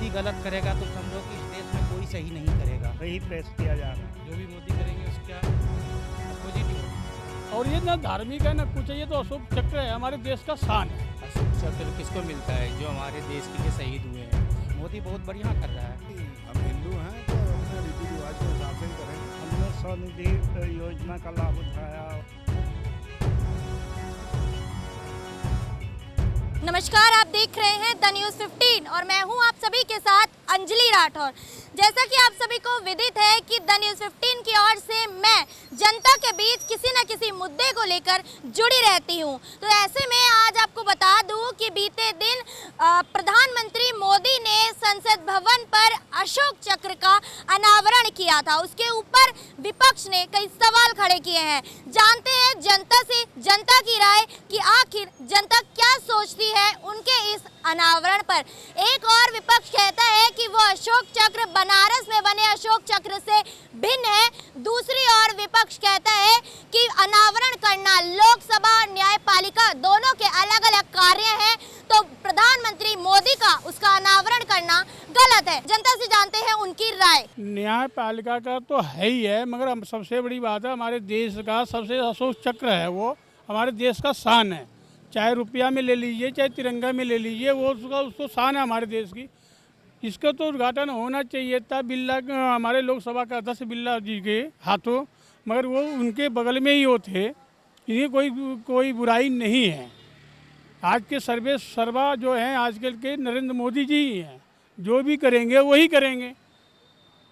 मोदी गलत करेगा तो समझो कि इस देश में कोई सही नहीं करेगा। वही पेश किया जा रहा है। जो भी मोदी करेंगे उसका पॉजिटिव। और ये ना धार्मिक है ना कुछ है, ये तो अशोक चक्र है, हमारे देश का शान है। अशोक चक्र किसको मिलता है? जो हमारे देश के लिए शहीद हुए हैं। मोदी बहुत बढ़िया कर रहा है। हम हिंदू हैं तो अपने रीति रिवाज के हिसाब से ही करेंगे। हमने स्वनिधि योजना का लाभ उठाया। नमस्कार, आप देख रहे हैं द न्यूज़ 15 और मैं हूं आप सभी के साथ अंजलि राठौर। जैसा कि आप सभी को विदित है कि द न्यूज़ 15 की ओर से मैं जनता के बीच किसी न किसी मुद्दे को लेकर जुड़ी रहती हूं। तो ऐसे में आज आपको बता दूं कि बीते दिन प्रधानमंत्री मोदी ने संसद भवन पर अशोक चक्र का अनावरण किया था। उसके ऊपर विपक्ष ने कई सवाल खड़े किए हैं। जानते हैं जनता से जनता की राय कि आखिर जनता क्या सोचती है उनके इस अनावरण पर। एक और विपक्ष कहता है कि वो अशोक चक्र बनारस में बने अशोक चक्र से भिन्न है। दूसरी ओर विपक्ष कहता है कि अनावरण करना लोकसभा और न्यायपालिका दोनों के अलग अलग कार्य हैं, तो प्रधानमंत्री मोदी का उसका अनावरण करना गलत है। जनता से जानते हैं उनकी राय। न्यायपालिका का तो है ही है, मगर हम सबसे बड़ी बात है हमारे देश का सबसे अशोक चक्र है, वो हमारे देश का शान है। चाहे रुपया में ले लीजिए चाहे तिरंगा में ले लीजिए, वो उसको शान है हमारे देश की। इसका तो उद्घाटन होना चाहिए था बिरला हमारे लोकसभा का अध्यक्ष बिरला जी के हाथों, मगर वो उनके बगल में ही वो थे। इन्हें कोई बुराई नहीं है। आज के सर्वा जो हैं आजकल के नरेंद्र मोदी जी ही हैं, जो भी करेंगे वही करेंगे।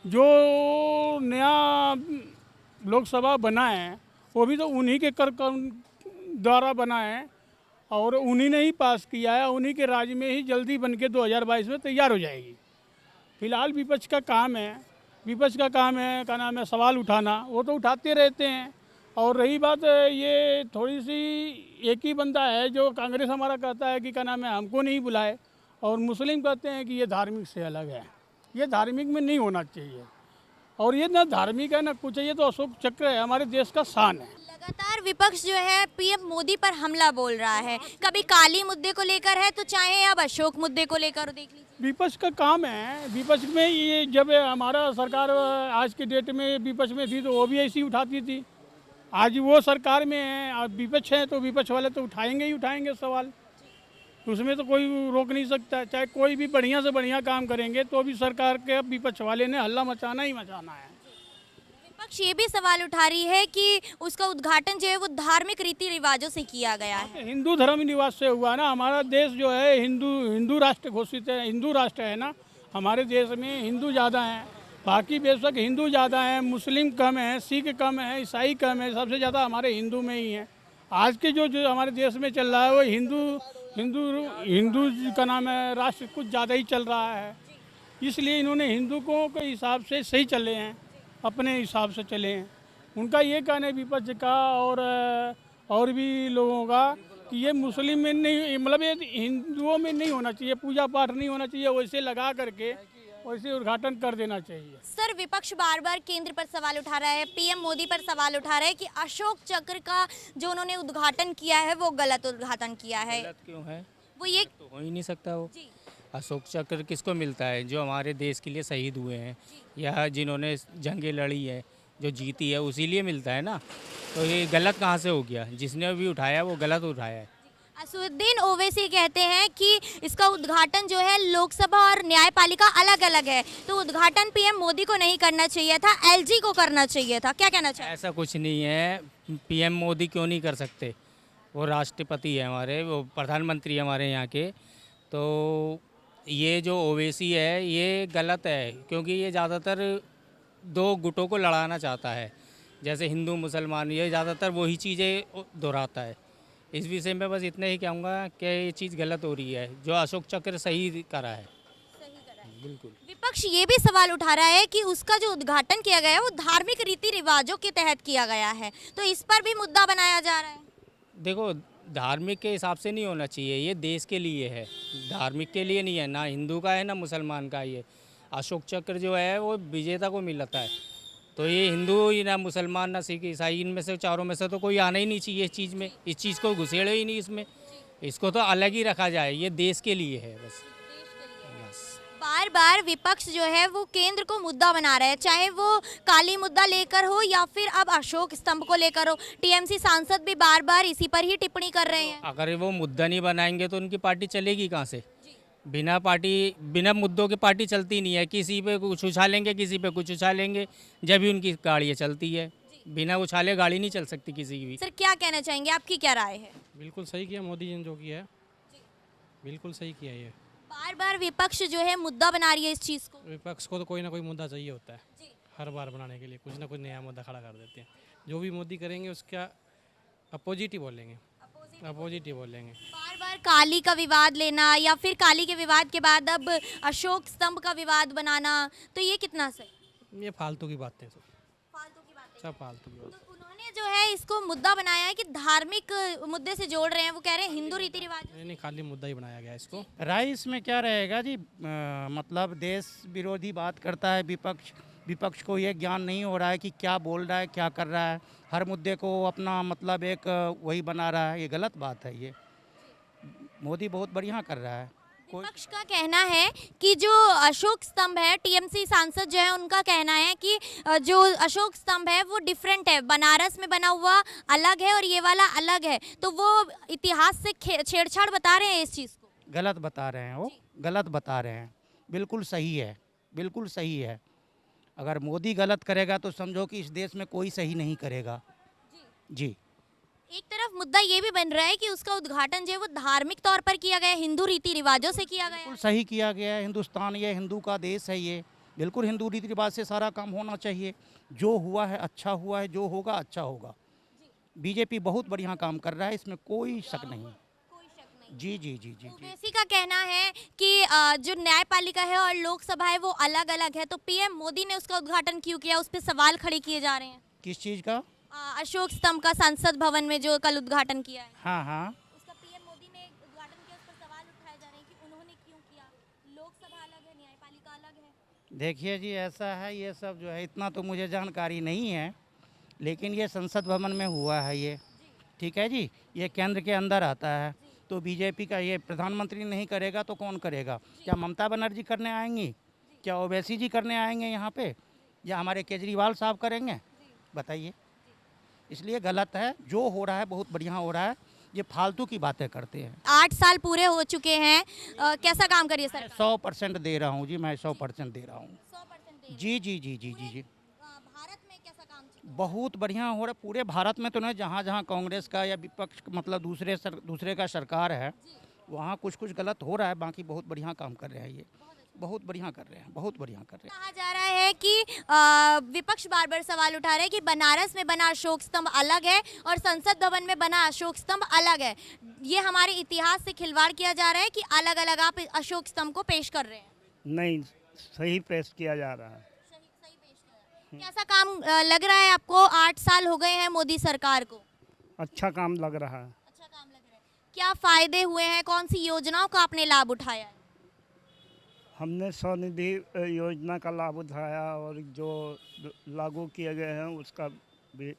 जो नया लोकसभा बना है वो भी तो उन्हीं के कर द्वारा बना है और उन्हीं ने ही पास किया है। उन्हीं के राज्य में ही जल्दी बन के 2022 में तैयार हो जाएगी। फिलहाल विपक्ष का काम है क्या नाम है सवाल उठाना, वो तो उठाते रहते हैं। और रही बात ये थोड़ी सी एक ही बंदा है जो कांग्रेस हमारा कहता है कि क्या नाम है हमको नहीं बुलाए, और मुस्लिम कहते हैं कि ये धार्मिक से अलग है। ये धार्मिक में नहीं होना चाहिए। और ये ना धार्मिक है ना कुछ है, ये तो अशोक चक्र है, हमारे देश का शान है। लगातार विपक्ष जो है पीएम मोदी पर हमला बोल रहा है। कभी काली मुद्दे को लेकर है तो चाहे अब अशोक मुद्दे को लेकर देख लीजिए। विपक्ष का काम है। विपक्ष में ये जब हमारा सरकार आज के डेट में विपक्ष में थी तो वो भी ऐसी उठाती थी। आज वो सरकार में है, अब विपक्ष है तो विपक्ष वाले तो उठाएंगे ही उठाएंगे सवाल। उसमें तो कोई रोक नहीं सकता। चाहे कोई भी बढ़िया से बढ़िया काम करेंगे तो भी सरकार के विपक्ष वाले ने हल्ला मचाना ही मचाना है। विपक्ष ये भी सवाल उठा रही है कि उसका उद्घाटन जो है वो धार्मिक रीति रिवाजों से किया गया है। हिंदू धर्म निवास से हुआ ना। हमारा देश जो है हिंदू राष्ट्र घोषित है, हिंदू राष्ट्र है ना। हमारे देश में हिंदू ज़्यादा हैं, बाकी बेशक हिंदू ज़्यादा हैं, मुस्लिम कम है, सिख कम है, ईसाई कम है, सबसे ज़्यादा हमारे हिंदू में ही हैं। आज के जो हमारे देश में चल रहा है वो हिंदू का नाम है राष्ट्र कुछ ज़्यादा ही चल रहा है। इसलिए इन्होंने हिंदुओं के हिसाब से सही चले हैं, अपने हिसाब से चले हैं। उनका ये कहना है विपक्ष का और भी लोगों का कि ये मुस्लिम में नहीं, मतलब ये हिंदुओं में नहीं होना चाहिए, पूजा पाठ नहीं होना चाहिए, वैसे लगा करके वैसे उद्घाटन कर देना चाहिए। सर, विपक्ष बार बार केंद्र पर सवाल उठा रहा है, पीएम मोदी पर सवाल उठा रहा है कि अशोक चक्र का जो उन्होंने उद्घाटन किया है वो गलत उद्घाटन किया है। गलत क्यों है? वो ये तो हो ही नहीं सकता वो। जी। अशोक चक्र किसको मिलता है? जो हमारे देश के लिए शहीद हुए हैं या जिन्होंने जंगें लड़ी है, जो जीती है, उसी लिए मिलता है ना। तो ये गलत कहाँ से हो गया? जिसने भी उठाया वो गलत उठाया है। असुद्दीन ओवैसी कहते हैं कि इसका उद्घाटन जो है लोकसभा और न्यायपालिका अलग अलग है, तो उद्घाटन पीएम मोदी को नहीं करना चाहिए था, एलजी को करना चाहिए था। क्या कहना चाहिए? ऐसा कुछ नहीं है। पीएम मोदी क्यों नहीं कर सकते? वो राष्ट्रपति है हमारे, वो प्रधानमंत्री हमारे यहाँ के। तो ये जो ओवैसी है ये गलत है, क्योंकि ये ज़्यादातर दो गुटों को लड़ाना चाहता है। जैसे हिंदू मुसलमान, ये ज़्यादातर वही चीज़ें दोहराता है। इस विषय में बस इतना ही कहूँगा कि ये चीज़ गलत हो रही है। जो अशोक चक्र सही करा है, बिल्कुल। विपक्ष ये भी सवाल उठा रहा है कि उसका जो उद्घाटन किया गया है वो धार्मिक रीति रिवाजों के तहत किया गया है, तो इस पर भी मुद्दा बनाया जा रहा है। देखो, धार्मिक के हिसाब से नहीं होना चाहिए, ये देश के लिए है, धार्मिक के लिए नहीं है। ना हिंदू का है ना मुसलमान का। ये अशोक चक्र जो है वो विजेता को मिलता है। तो ये हिंदू ही ना मुसलमान ना सिख ईसाई, इनमें से चारों में से तो कोई आना ही नहीं चाहिए इस चीज़ में। इस चीज़ को घुसेड़े ही नहीं इसमें, इसको तो अलग ही रखा जाए। ये देश के लिए है बस। बार बार विपक्ष जो है वो केंद्र को मुद्दा बना रहा है, चाहे वो काली मुद्दा लेकर हो या फिर अब अशोक स्तंभ को लेकर हो। टीएमसी सांसद भी बार बार इसी पर ही टिप्पणी कर रहे हैं। अगर वो मुद्दा नहीं बनाएंगे तो उनकी पार्टी चलेगी कहाँ से? बिना मुद्दों की पार्टी चलती नहीं है। किसी पे कुछ उछालेंगे, किसी पे कुछ उछालेंगे, जब भी उनकी गाड़ियाँ चलती है। बिना उछाले गाड़ी नहीं चल सकती किसी की भी। सर क्या कहना चाहेंगे, आपकी क्या राय है? बिल्कुल सही किया मोदी जी ने जो किया है, बिल्कुल सही किया ये। बार बार विपक्ष जो है मुद्दा बना रही है इस चीज को। विपक्ष को तो कोई ना कोई मुद्दा चाहिए होता है, हर बार बनाने के लिए कुछ ना कुछ नया मुद्दा खड़ा कर देते हैं। जो भी मोदी करेंगे उसका अपोजिट ही बोलेंगे, अपोजिट ही बोलेंगे। बार बार काली का विवाद लेना या फिर काली के विवाद के बाद अब अशोक स्तंभ का विवाद बनाना, तो ये कितना सही? ये फालतू की बातें सब, फालतू की बातें। सब फालतू की बातें। तो उन्होंने जो है इसको मुद्दा बनाया है कि धार्मिक मुद्दे से जोड़ रहे हैं। वो कह रहे हैं हिंदू रीति रिवाज। नहीं, खाली मुद्दा ही बनाया गया है इसको। राय इसमें क्या रहेगा जी, मतलब देश विरोधी बात करता है विपक्ष को ये ज्ञान नहीं हो रहा है कि क्या बोल रहा है, क्या कर रहा है। हर मुद्दे को अपना मतलब एक वही बना रहा है। ये गलत बात है। ये मोदी बहुत बढ़िया कर रहा है। विपक्ष का कहना है कि जो अशोक स्तंभ है, टीएमसी सांसद जो है उनका कहना है कि जो अशोक स्तंभ है वो डिफरेंट है, बनारस में बना हुआ अलग है और ये वाला अलग है। तो वो इतिहास से छेड़छाड़ बता रहे हैं इस चीज़ को। गलत बता रहे हैं, वो गलत बता रहे हैं। बिल्कुल सही है, बिल्कुल सही है। अगर मोदी गलत करेगा तो समझो कि इस देश में कोई सही नहीं करेगा जी। एक तरफ मुद्दा ये भी बन रहा है कि उसका उद्घाटन जो है वो धार्मिक तौर पर किया गया है, हिंदू रीति रिवाजों से किया गया है। बिल्कुल सही किया गया है। हिंदुस्तान ये हिंदू का देश है। ये बिल्कुल हिंदू रीति रिवाज से सारा काम होना चाहिए। जो हुआ है अच्छा हुआ है, जो होगा अच्छा होगा। बीजेपी बहुत बढ़िया काम कर रहा है, इसमें कोई शक नहीं। जी जी जी जी जी। ओवैसी का कहना है कि जो न्यायपालिका है और लोकसभा है वो अलग अलग है, तो पीएम मोदी ने उसका उद्घाटन क्यों किया? उस पर सवाल खड़े किए जा रहे हैं। किस चीज़ का? अशोक स्तंभ का संसद भवन में जो कल उद्घाटन किया है, हाँ हाँ, उसका पीएम मोदी ने उद्घाटन किया। उस पर सवाल उठाए जा रहे हैं कि उन्होंने क्यों किया? लोकसभा अलग है, न्यायपालिका अलग है। देखिए जी, ऐसा है, ये सब जो है इतना तो मुझे जानकारी नहीं है, लेकिन ये संसद भवन में हुआ है ये, ठीक है जी। ये केंद्र के अंदर आता है, तो बीजेपी का ये प्रधानमंत्री नहीं करेगा तो कौन करेगा? क्या ममता बनर्जी करने आएंगी? क्या ओवैसी जी करने आएंगे यहाँ पे? या हमारे केजरीवाल साहब करेंगे? बताइए। इसलिए गलत है। जो हो रहा है बहुत बढ़िया हो रहा है। ये फालतू की बातें करते हैं। 8 साल पूरे हो चुके हैं, कैसा काम करिए सर? 100% दे रहा हूँ जी, मैं 100% दे रहा हूँ। 100% जी जी जी जी जी जी। भारत में कैसा काम चल बहुत बढ़िया हो रहा है। पूरे भारत में तो नहीं, जहाँ जहाँ कांग्रेस का या विपक्ष मतलब दूसरे का सरकार है, वहाँ कुछ कुछ गलत हो रहा है। बाकी बहुत बढ़िया काम कर रहे हैं। ये बहुत बढ़िया कर रहे हैं, बहुत बढ़िया कर रहे हैं। कहा जा रहा है कि विपक्ष बार बार सवाल उठा रहे हैं कि बनारस में बना अशोक स्तंभ अलग है और संसद भवन में बना अशोक स्तंभ अलग है। ये हमारे इतिहास से खिलवाड़ किया जा रहा है कि अलग अलग आप अशोक स्तंभ को पेश कर रहे हैं। नहीं, सही पेश किया जा रहा है। सही पेश किया। कैसा काम लग रहा है आपको? 8 साल हो गए हैं मोदी सरकार को। अच्छा काम लग रहा है। अच्छा काम लग रहा है। क्या फायदे हुए हैं? कौन सी योजनाओं का आपने लाभ उठाया है? हमने स्वनिधि योजना का लाभ उठाया और जो लागू किए गए हैं उसका भी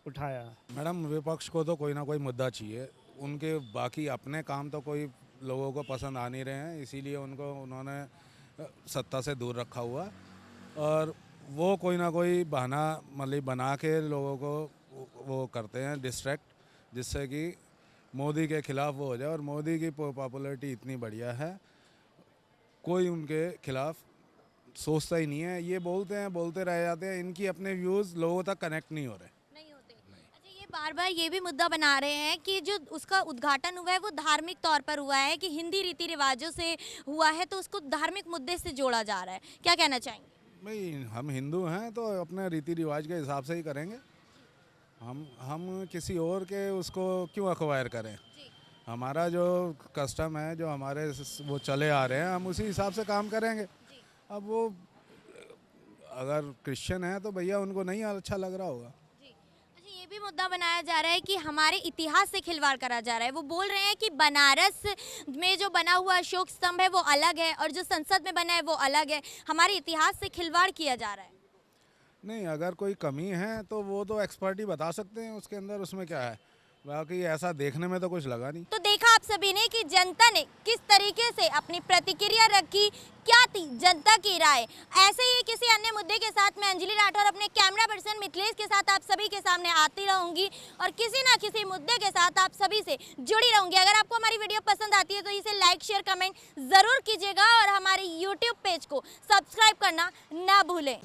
उठाया। मैडम, विपक्ष को तो कोई ना कोई मुद्दा चाहिए। उनके बाकी अपने काम तो कोई लोगों को पसंद आ नहीं रहे हैं, इसीलिए उन्होंने सत्ता से दूर रखा हुआ। और वो कोई ना कोई बहाना मतलब बना के लोगों को वो करते हैं डिस्ट्रैक्ट, जिससे कि मोदी के खिलाफ वो हो जाए। और मोदी की पॉपुलैरिटी इतनी बढ़िया है, कोई उनके खिलाफ सोचता ही नहीं है। ये बोलते रह जाते हैं। इनकी अपने व्यूज़ लोगों तक कनेक्ट नहीं हो रहे। नहीं होते। अच्छा, ये बार बार ये भी मुद्दा बना रहे हैं कि जो उसका उद्घाटन हुआ है वो धार्मिक तौर पर हुआ है, कि हिंदी रीति रिवाजों से हुआ है, तो उसको धार्मिक मुद्दे से जोड़ा जा रहा है। क्या कहना चाहेंगे? भाई, हम हिंदू हैं तो अपने रीति रिवाज के हिसाब से ही करेंगे। हम किसी और के उसको क्यों अक्वायर करें? हमारा जो कस्टम है, जो हमारे वो चले आ रहे हैं, हम उसी हिसाब से काम करेंगे। अब वो अगर क्रिश्चियन है तो भैया उनको नहीं अच्छा लग रहा होगा। अच्छा, ये भी मुद्दा बनाया जा रहा है कि हमारे इतिहास से खिलवाड़ करा जा रहा है। वो बोल रहे हैं कि बनारस में जो बना हुआ अशोक स्तंभ है वो अलग है और जो संसद में बना है वो अलग है। हमारे इतिहास से खिलवाड़ किया जा रहा है। नहीं, अगर कोई कमी है तो वो तो एक्सपर्ट ही बता सकते हैं उसके अंदर। उसमें क्या है? बाकी ऐसा देखने में तो कुछ लगा नहीं। तो देखा आप सभी ने कि जनता ने किस तरीके से अपनी प्रतिक्रिया रखी, क्या थी जनता की राय। ऐसे ही किसी अन्य मुद्दे के साथ मैं अंजलि राठौर अपने कैमरा पर्सन मिथिलेश के साथ आप सभी के सामने आती रहूंगी और किसी ना किसी मुद्दे के साथ आप सभी से जुड़ी रहूंगी। अगर आपको हमारी वीडियो पसंद आती है तो इसे लाइक शेयर कमेंट जरूर कीजिएगा और हमारे यूट्यूब पेज को सब्सक्राइब करना ना भूलें।